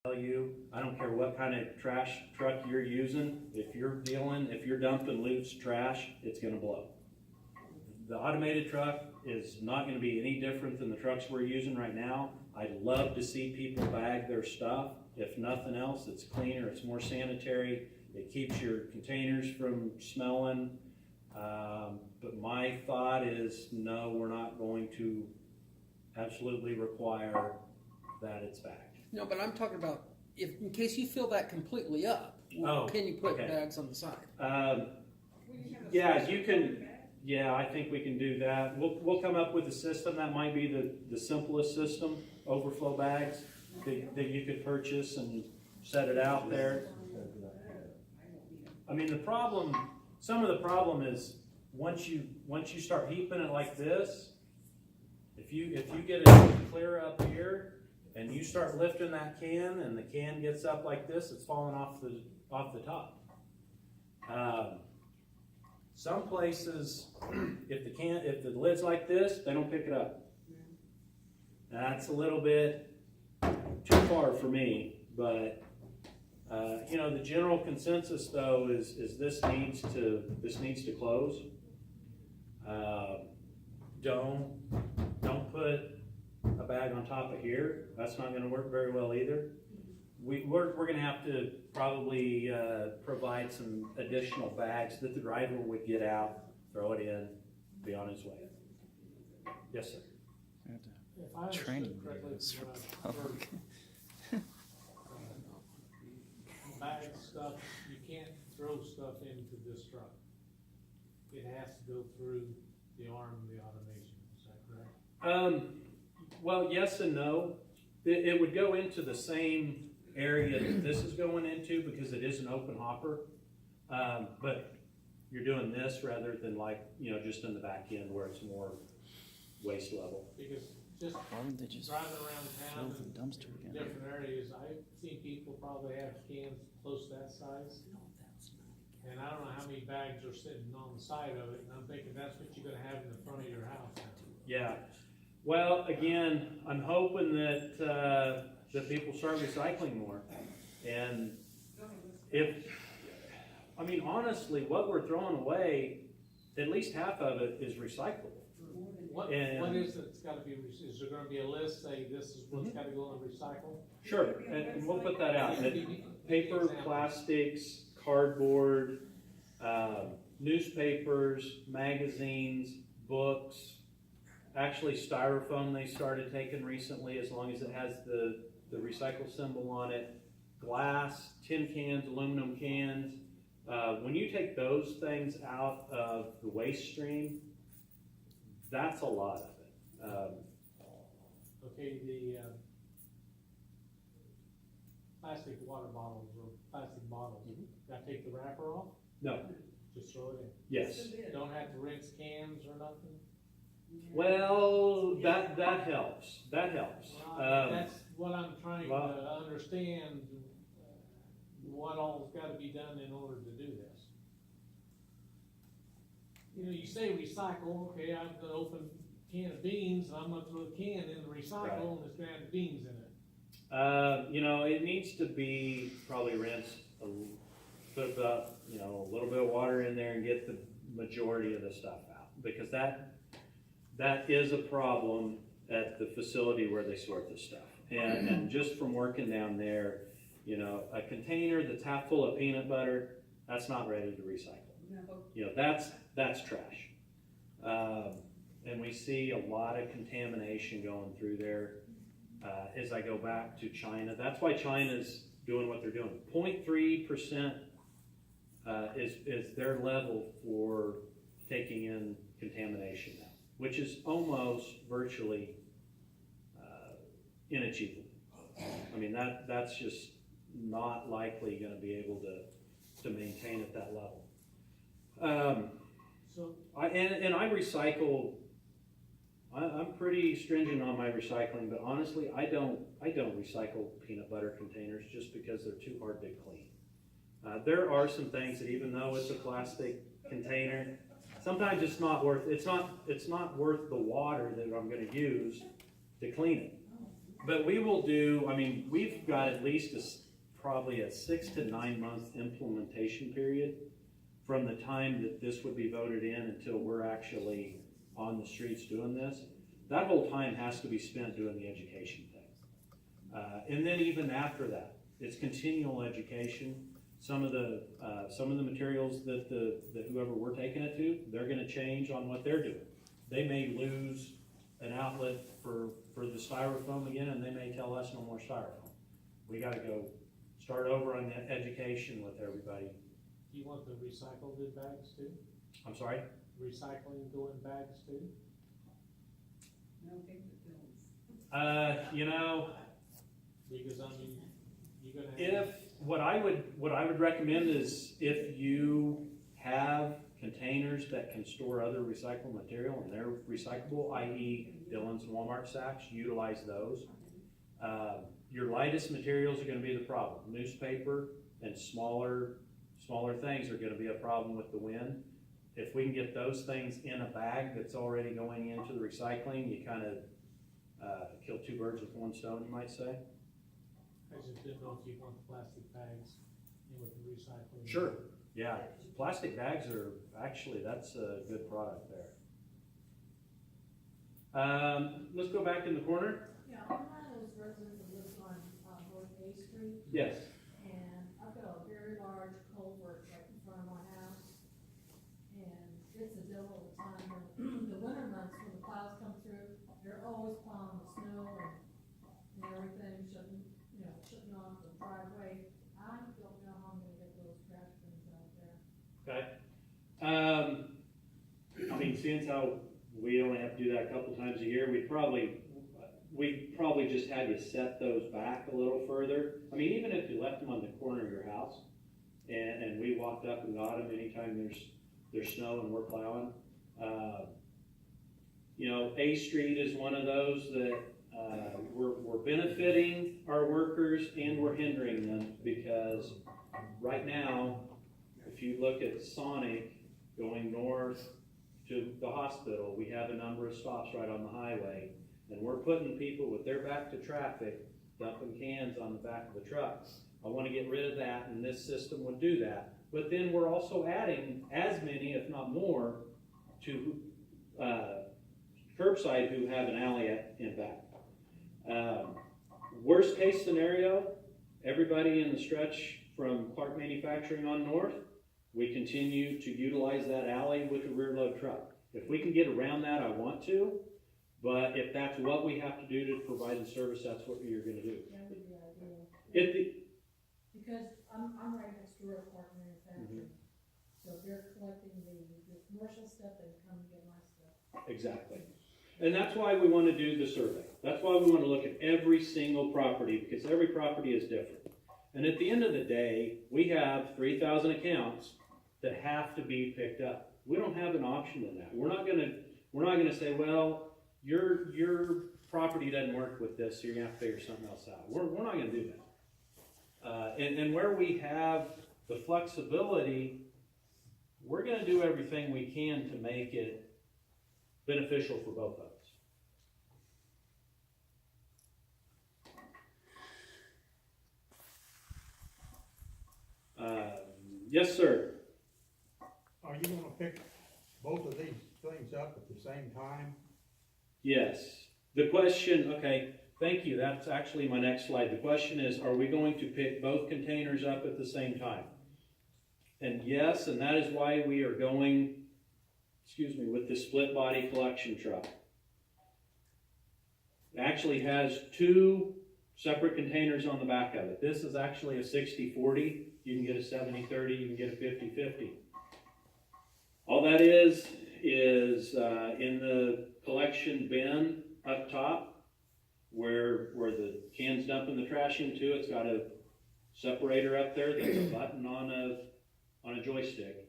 tell you, I don't care what kind of trash truck you're using, if you're dumping loose trash, it's gonna blow. The automated truck is not gonna be any different than the trucks we're using right now. I'd love to see people bag their stuff. If nothing else, it's cleaner, it's more sanitary, it keeps your containers from smelling. But my thought is, no, we're not going to absolutely require that it's bagged. No, but I'm talking about if, in case you fill that completely up, can you put bags on the side? Yeah, you can. Yeah, I think we can do that. We'll come up with a system that might be the simplest system, overflow bags that you could purchase and set it out there. I mean, some of the problem is once you start heaping it like this, if you get it clear up here and you start lifting that can and the can gets up like this, it's falling off the top. Some places, if the lid's like this, they don't pick it up. That's a little bit too far for me, but you know, the general consensus though is this needs to close. Don't put a bag on top of here. That's not going to work very well either. We're going to have to probably provide some additional bags that the driver would get out, throw it in, be on his way. Yes, sir. Training videos for the public. Bag stuff, you can't throw stuff into this truck. It has to go through the arm of the automation, is that correct? Well, yes and no. It would go into the same area that this is going into because it is an open hopper. But you're doing this rather than like, you know, just in the back end where it's more waist level. Because just Why would they just driving around town fill the dumpster in again? different areas, I've seen people probably have cans close to that size. And I don't know how many bags are sitting on the side of it, and I'm thinking that's what you're gonna have in the front of your house now. Yeah. Well, again, I'm hoping that people start recycling more. And I mean, honestly, what we're throwing away, at least half of it is recyclable. What is it that's gotta be, is there gonna be a list, say this is what's gotta go in recycle? Sure, and we'll put that out. Paper, plastics, cardboard, newspapers, magazines, books, actually styrofoam they started taking recently as long as it has the recycle symbol on it, glass, tin cans, aluminum cans. When you take those things out of the waste stream, that's a lot of it. Okay, the plastic water bottles or plastic bottles, gotta take the wrapper off? No. Just throw it in? Yes. Don't have to rinse cans or nothing? Well, that helps. That helps. That's what I'm trying to understand, what all's gotta be done in order to do this. You know, you say recycle, okay, I've got an open can of beans, and I'm gonna throw a can in the recycle, and it's gonna have the beans in it. You know, it needs to be probably rinsed, put about, you know, a little bit of water in there and get the majority of the stuff out. Because that is a problem at the facility where they sort this stuff. And just from working down there, you know, a container that's half full of peanut butter, that's not ready to recycle. You know, that's trash. And we see a lot of contamination going through there. As I go back to China, that's why China's doing what they're doing. 0.3% is their level for taking in contamination now, which is almost virtually inachievable. I mean, that's just not likely going to be able to maintain at that level. I recycle. I'm pretty stringent on my recycling, but honestly, I don't recycle peanut butter containers just because they're too hard to clean. There are some things that, even though it's a plastic container, sometimes it's not worth the water that I'm going to use to clean it. But we will do, I mean, we've got at least probably a 6 to 9 month implementation period from the time that this would be voted in until we're actually on the streets doing this. That whole time has to be spent doing the education thing. And then even after that, it's continual education. Some of the materials that whoever we're taking it to, they're gonna change on what they're doing. They may lose an outlet for the styrofoam again, and they may tell us no more styrofoam. We gotta go start over on that education with everybody. Do you want the recycled in bags too? I'm sorry? Recycling go in bags too? No paper films. You know, Because I mean, you're gonna if, what I would recommend is if you have containers that can store other recycled material and they're recyclable, i.e. Dillon's and Walmart sacks, utilize those. Your lightest materials are gonna be the problem. Newspaper and smaller things are gonna be a problem with the wind. If we can get those things in a bag that's already going into the recycling, you kind of kill two birds with one stone, you might say. I just didn't know if you want the plastic bags in with the recycling. Sure. Yeah, plastic bags are, actually, that's a good product there. Let's go back in the corner. Yeah, I'm one of those residents that lives on North A Street, Yes. and I've got a very large culvert right in front of my house. And it's a deal all the time, and the winter months when the plows come through, they're always plowing the snow and everything, shutting off the driveway. I don't know how I'm gonna get those trash bins out there. Okay. I mean, seeing how we only have to do that a couple times a year, we'd probably just have you set those back a little further. I mean, even if you left them on the corner of your house and we walked up and got them anytime there's snow and we're plowing. A Street is one of those that we're benefiting our workers and we're hindering them, because right now, if you look at Sonic going north to the hospital, we have a number of stops right on the highway, and we're putting people with their back to traffic dumping cans on the back of the trucks. I want to get rid of that, and this system would do that. But then we're also adding as many, if not more, to curbside who have an alley in back. Worst case scenario, everybody in the stretch from Clark Manufacturing on north, we continue to utilize that alley with a rear load truck. If we can get around that, I want to, but if that's what we have to do to provide the service, that's what you're gonna do. That would be ideal. Because I'm right next door to Clark Manufacturing, so they're collecting the commercial stuff and come get my stuff. Exactly. And that's why we want to do the survey. That's why we want to look at every single property, because every property is different. And at the end of the day, we have 3,000 accounts that have to be picked up. We don't have an option in that. We're not gonna say, well, your property doesn't work with this, so you're gonna have to figure something else out. We're not gonna do that. And where we have the flexibility, we're gonna do everything we can to make it beneficial for both of us. Yes, sir. Are you gonna pick both of these things up at the same time? Yes. The question, okay, thank you. That's actually my next slide. The question is, are we going to pick both containers up at the same time? And yes, and that is why we are going, with the split body collection truck. It actually has two separate containers on the back of it. This is actually a 60-40. You can get a 70-30, you can get a 50-50. All that is in the collection bin up top, where the can's dumping the trash into. It's got a separator up there that's a button on a joystick.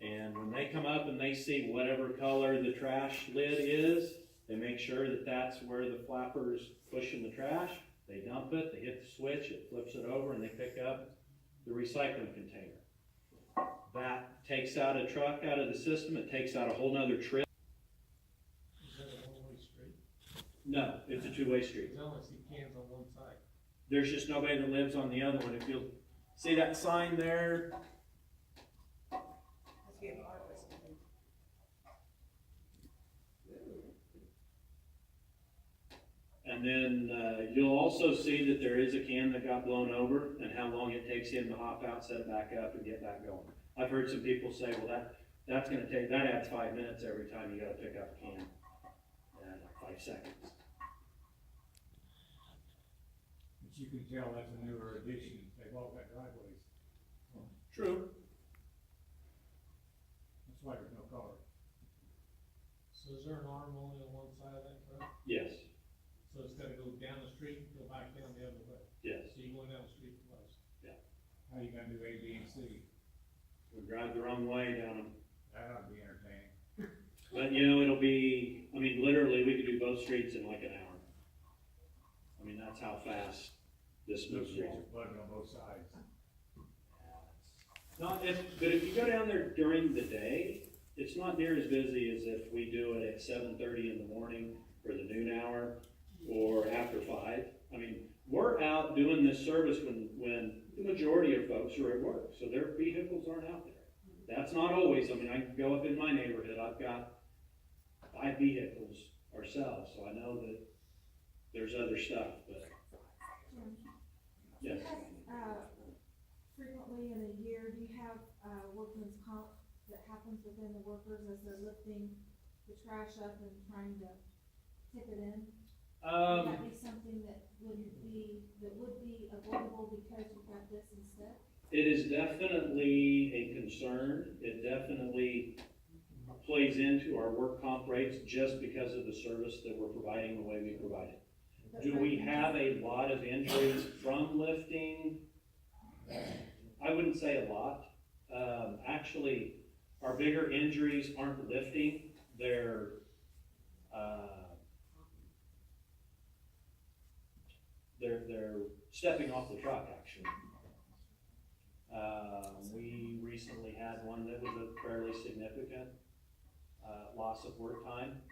And when they come up and they see whatever color the trash lid is, they make sure that that's where the flapper's pushing the trash. They dump it, they hit the switch, it flips it over, and they pick up the recycling container. That takes out a truck out of the system. It takes out a whole nother trip. Is that a one-way street? No, it's a two-way street. Cause I only see cans on one side. There's just nobody that lives on the other one. If you'll see that sign there, and then, you'll also see that there is a can that got blown over and how long it takes him to hop out, set it back up and get back going. I've heard some people say, well, that's gonna take, that adds 5 minutes every time you gotta pick up a can. 5 seconds. But you can tell that's a newer addition, they've all got driveways, True. that's why there's no car. So is there an arm only on one side of that truck? Yes, So it's gotta go down the street and go back down the other way? yes. So you're going down the street twice? How you gonna do A, B, and C? We drive the wrong way down them. That ought to be entertaining. But, it'll be, literally, we could do both streets in like an hour. That's how fast this Those moves streets along. are flooded on both sides. But if you go down there during the day, it's not near as busy as if we do it at 7:30 in the morning or the noon hour or after 5. We're out doing this service when the majority of folks are at work, so their vehicles aren't out there. That's not always, I can go up in my neighborhood, I've got 5 vehicles ourselves, so I know that there's other stuff, but, yes. Frequently in a year, do you have, workman's comp that happens within the workers as they're lifting the trash up and trying to tip it in? Would that be something that would be avoidable because you've got this instead? It is definitely a concern. It definitely plays into our work comp rates just because of the service that we're providing the way we provide it. Do we have a lot of injuries from lifting? I wouldn't say a lot. Actually, our bigger injuries aren't lifting, they're stepping off the truck, actually. We recently had one that was a fairly significant loss of work time.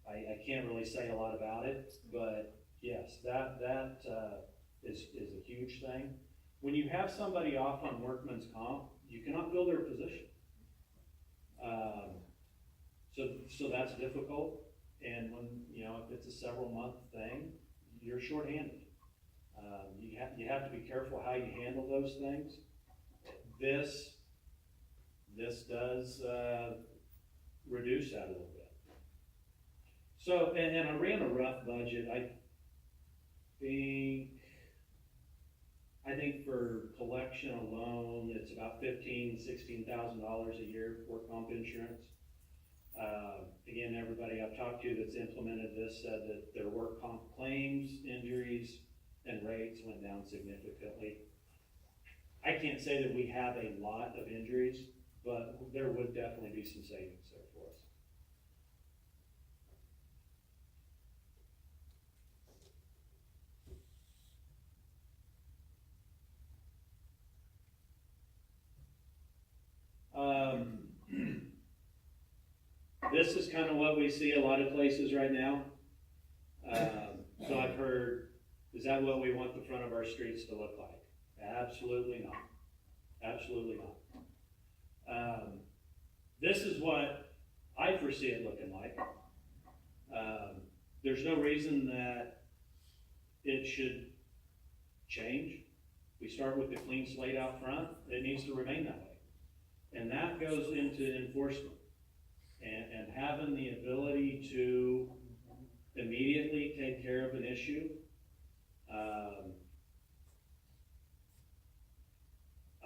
I can't really say a lot about it, but yes, that is a huge thing. When you have somebody off on workman's comp, you cannot fill their position. So that's difficult, and when, if it's a several month thing, you're shorthanded. You have to be careful how you handle those things. This does reduce that a little bit. So, and I ran a rough budget. I think for collection alone, it's about $16,000 a year for comp insurance. Again, everybody I've talked to that's implemented this said that their work comp claims, injuries, and rates went down significantly. I can't say that we have a lot of injuries, but there would definitely be some savings there for us. This is kind of what we see a lot of places right now. So I've heard, is that what we want the front of our streets to look like? Absolutely not. Absolutely not. This is what I foresee it looking like. There's no reason that it should change. We start with the clean slate out front. It needs to remain that way. And that goes into enforcement. And having the ability to immediately take care of an issue.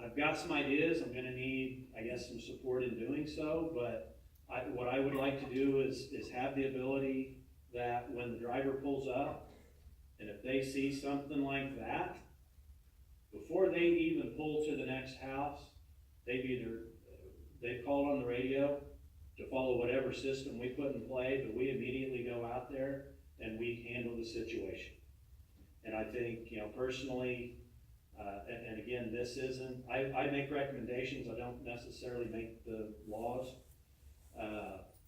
I've got some ideas. I'm gonna need, I guess, some support in doing so, but what I would like to do is have the ability that when the driver pulls up, and if they see something like that, before they even pull to the next house, they've called on the radio to follow whatever system we put in play, but we immediately go out there and we handle the situation. And I think, personally, and again, this isn't, I make recommendations, I don't necessarily make the laws.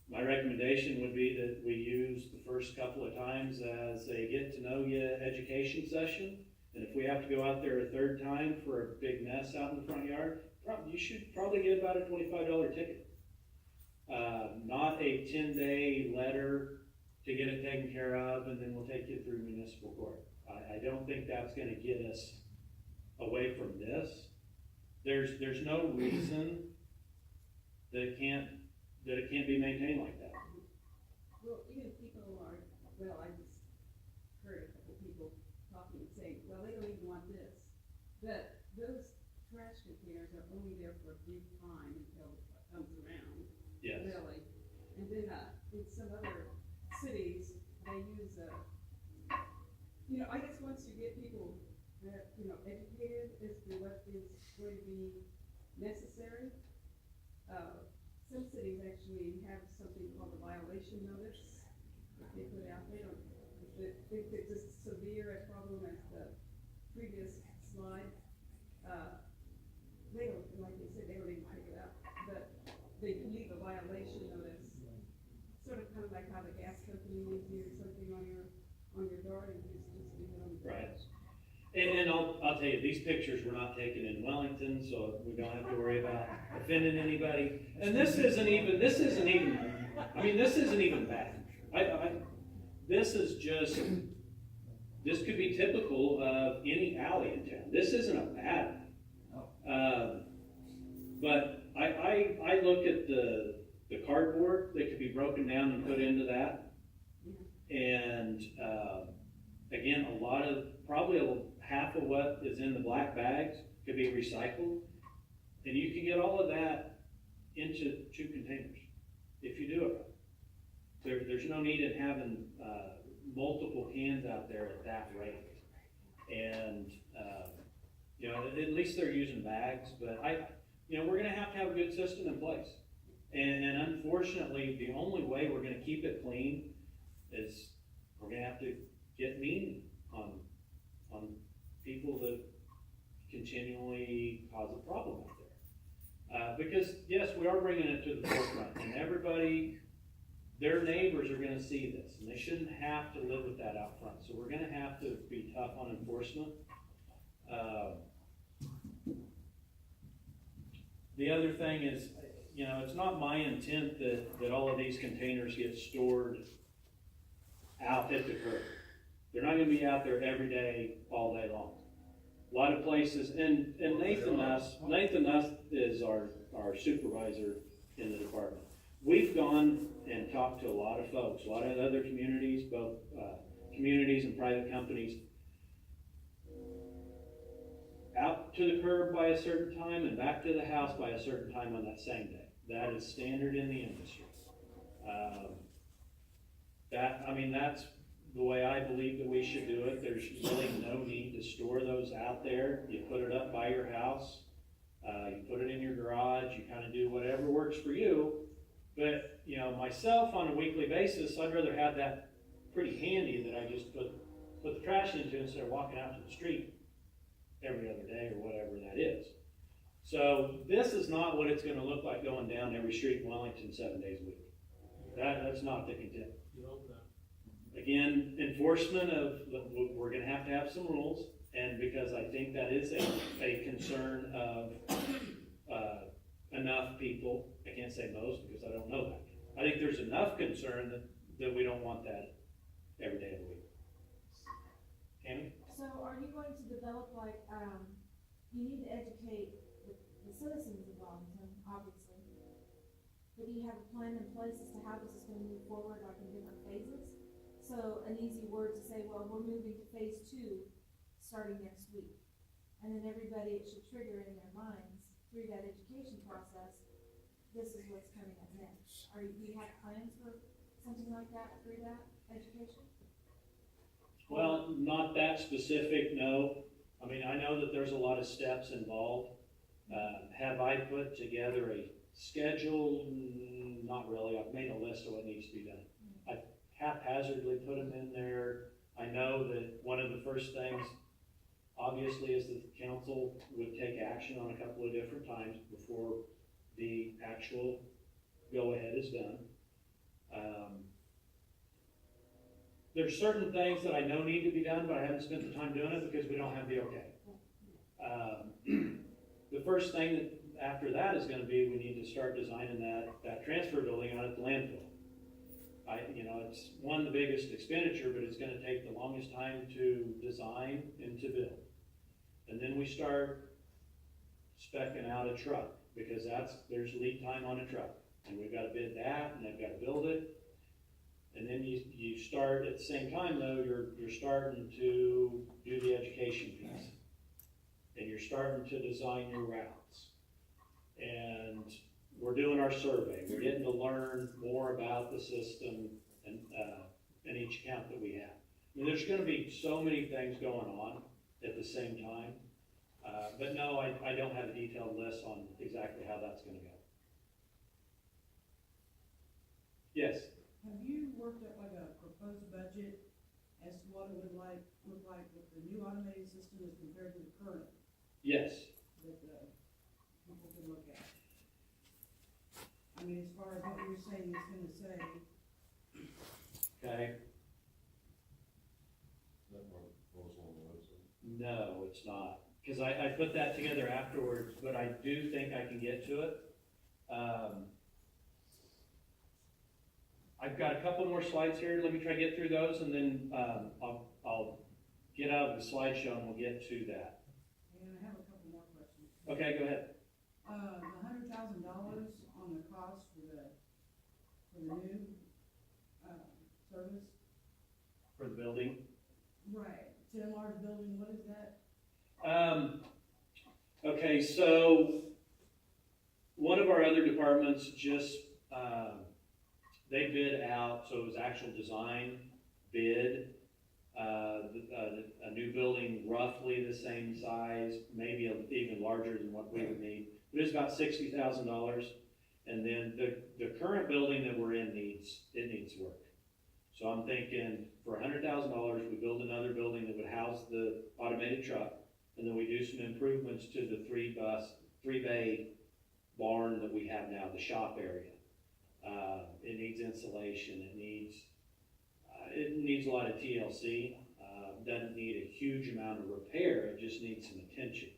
My recommendation would be that we use the first couple of times as a get-to-know-you education session. And if we have to go out there a third time for a big mess out in the front yard, you should probably get about a $25 ticket. Not a 10-day letter to get it taken care of, and then we'll take you through municipal court. I don't think that's gonna get us away from this. There's no reason that it can't be maintained like that. Well, even people are, well, I just heard a couple people talking and saying, well, they don't even want this. But those trash containers are only there for a brief time until it comes around. Yes. Really. And then, in some other cities, they use, I guess once you get people, educated as to what is going to be necessary, some cities actually have something called a violation notice that they put out. They don't, if it's as severe a problem as the previous slide, they don't, like they said, they don't even pick it up. But they can leave a violation notice, sort of kind of like how the gas company leaves you something on your door and you just leave it on the door. Right. And I'll tell you, these pictures were not taken in Wellington, so we don't have to worry about offending anybody. And this isn't even bad. This could be typical of any alley in town. This isn't a bad one. But I look at the cardboard that could be broken down and put into that. And, again, probably half of what is in the black bags could be recycled. And you can get all of that into 2 containers if you do it right. There's no need in having multiple cans out there at that rate. And, at least they're using bags, but we're gonna have to have a good system in place. And unfortunately, the only way we're gonna keep it clean is we're gonna have to get mean on people that continually cause a problem out there. Because yes, we are bringing it to the forefront, and their neighbors are gonna see this, and they shouldn't have to live with that out front. So we're gonna have to be tough on enforcement. The other thing is, it's not my intent that all of these containers get stored out at the curb. They're not gonna be out there every day, all day long. A lot of places, and Nathan Nuss is our supervisor in the department. We've gone and talked to a lot of folks, a lot of other communities, both communities and private companies. Out to the curb by a certain time and back to the house by a certain time on that same day. That is standard in the industry. That's the way I believe that we should do it. There's really no need to store those out there. You put it up by your house, you put it in your garage, you kind of do whatever works for you. But, myself on a weekly basis, I'd rather have that pretty handy that I just put the trash into instead of walking out to the street every other day or whatever that is. So this is not what it's gonna look like going down every street in Wellington 7 days a week. That's not the content. You hope not. Again, enforcement we're gonna have to have some rules, and because I think that is a concern of enough people, I can't say most because I don't know that. I think there's enough concern that we don't want that every day of the week. Tammy? So are you going to develop you need to educate the citizens of Wellington, obviously. But do you have a plan in place as to how this is gonna move forward, like in different phases? So an easy word to say, well, we're moving to phase 2 starting next week. And then it should trigger in their minds through that education process, this is what's coming up next. Do you have plans for something like that through that education? Well, not that specific, no. I know that there's a lot of steps involved. Have I put together a schedule? Not really. I've made a list of what needs to be done. I haphazardly put them in there. I know that one of the first things, obviously, is that the council would take action on a couple of different times before the actual go-ahead is done. There's certain things that I know need to be done, but I haven't spent the time doing it because we don't have the okay. The first thing that after that is gonna be, we need to start designing that transfer building out at the landfill. It's one of the biggest expenditure, but it's gonna take the longest time to design and to build. And then we start speccing out a truck, because there's lead time on a truck. And we've gotta bid that, and they've gotta build it. And then you start, at the same time though, you're starting to do the education piece. And you're starting to design your routes. And we're doing our survey. We're getting to learn more about the system and each account that we have. I mean, there's gonna be so many things going on at the same time. But no, I don't have a detailed list on exactly how that's gonna go. Yes? Have you worked up like a proposed budget as to what it would look like with the new automated system as compared to the current Yes. that people can look at? I mean, as far as what you're saying it's gonna say, Okay. No, it's not, because I put that together afterwards, but I do think I can get to it. I've got a couple more slides here. Let me try to get through those, and then I'll get out of the slideshow and we'll get to that. and I have a couple more questions. Okay, go ahead. The $100,000 on the cost for the new, service? For the building. Right, 10 large building, what is that? Okay, so one of our other departments just, they bid out, so it was actual design bid, a new building roughly the same size, maybe even larger than what we would need. But it's about $60,000. And then the current building that we're in needs work. So I'm thinking for $100,000, we build another building that would house the automated truck, and then we do some improvements to the three bay barn that we have now, the shop area. It needs insulation. It needs a lot of TLC. Doesn't need a huge amount of repair. It just needs some attention,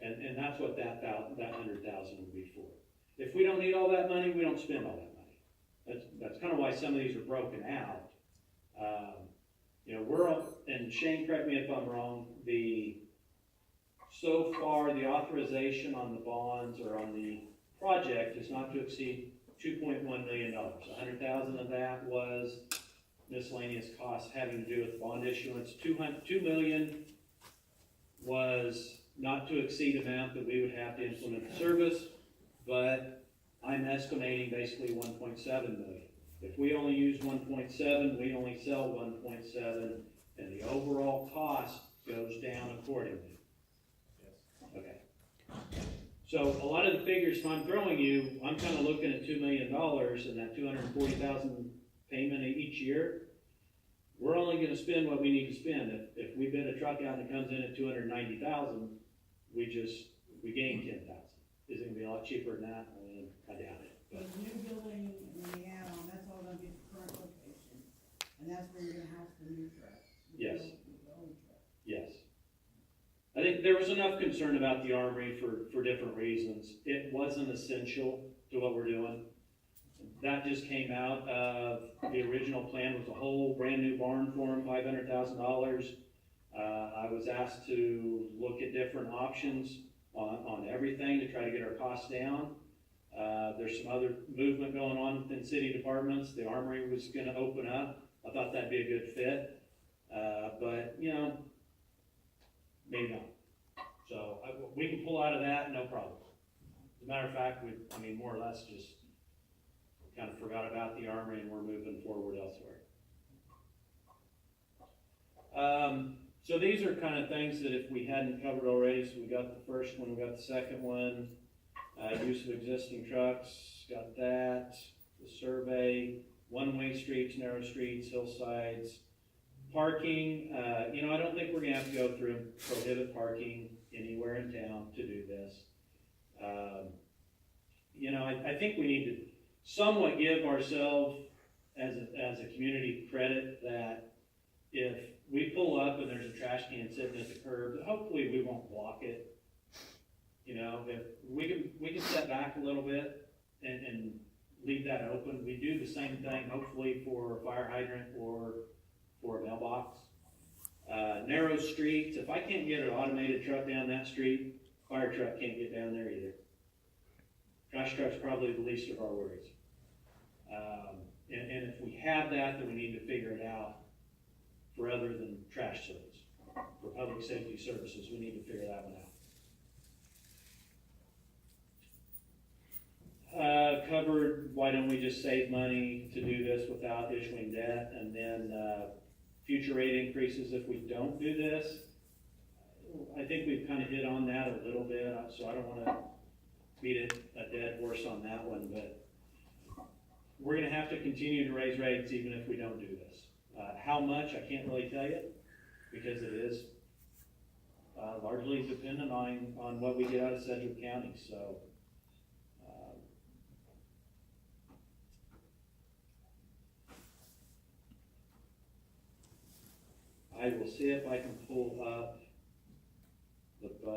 and that's what that $100,000 would be for. If we don't need all that money, we don't spend all that money. That's kind of why some of these are broken out. And Shane, correct me if I'm wrong, so far the authorization on the bonds or on the project is not to exceed $2.1 million. $100,000 of that was miscellaneous costs having to do with bond issuance. $2 million was not to exceed amount that we would have to implement the service, but I'm estimating basically 1.7 million. If we only use 1.7, we only sell 1.7, and the overall cost goes down accordingly. Yes. Okay. So a lot of the figures I'm throwing you, I'm kind of looking at $2 million and that $240,000 payment each year. We're only going to spend what we need to spend. If we bid a truck out and it comes in at $290,000, we gain $10,000. Is it going to be a lot cheaper than that? I mean, I doubt it. So the new building and then the add-on, that's all gonna be the current location, and that's where you're gonna house the new truck? Yes. The old truck. Yes. I think there was enough concern about the armory for different reasons. It wasn't essential to what we're doing. That just came out of the original plan was a whole brand new barn for them, $500,000. I was asked to look at different options on everything to try to get our costs down. There's some other movement going on within city departments. The armory was going to open up. I thought that'd be a good fit, but maybe not. So we can pull out of that, no problem. As a matter of fact, more or less just kind of forgot about the armory and we're moving forward elsewhere. So these are kind of things that if we hadn't covered already, so we got the first one, we got the second one, use of existing trucks, got that, the survey, one-way streets, narrow streets, hillsides, parking. I don't think we're gonna have to go through and prohibit parking anywhere in town to do this. I think we need to somewhat give ourselves as a community credit, that if we pull up and there's a trash can sitting at the curb, hopefully we won't block it. You know, if we can step back a little bit and leave that open. We do the same thing, hopefully, for a fire hydrant or for a mailbox. Narrow streets, if I can't get an automated truck down that street, fire truck can't get down there either. Trash truck's probably the least of our worries. And if we have that, then we need to figure it out for other than trash service. For public safety services, we need to figure that one out. Covered, why don't we just save money to do this without issuing debt, and then future rate increases if we don't do this. I think we've kind of hit on that a little bit, so I don't want to beat a dead horse on that one, but we're going to have to continue to raise rates even if we don't do this. How much, I can't really tell you, because it is largely dependent on what we get out of Sedgwick County, so. I will see if I can pull up the budget.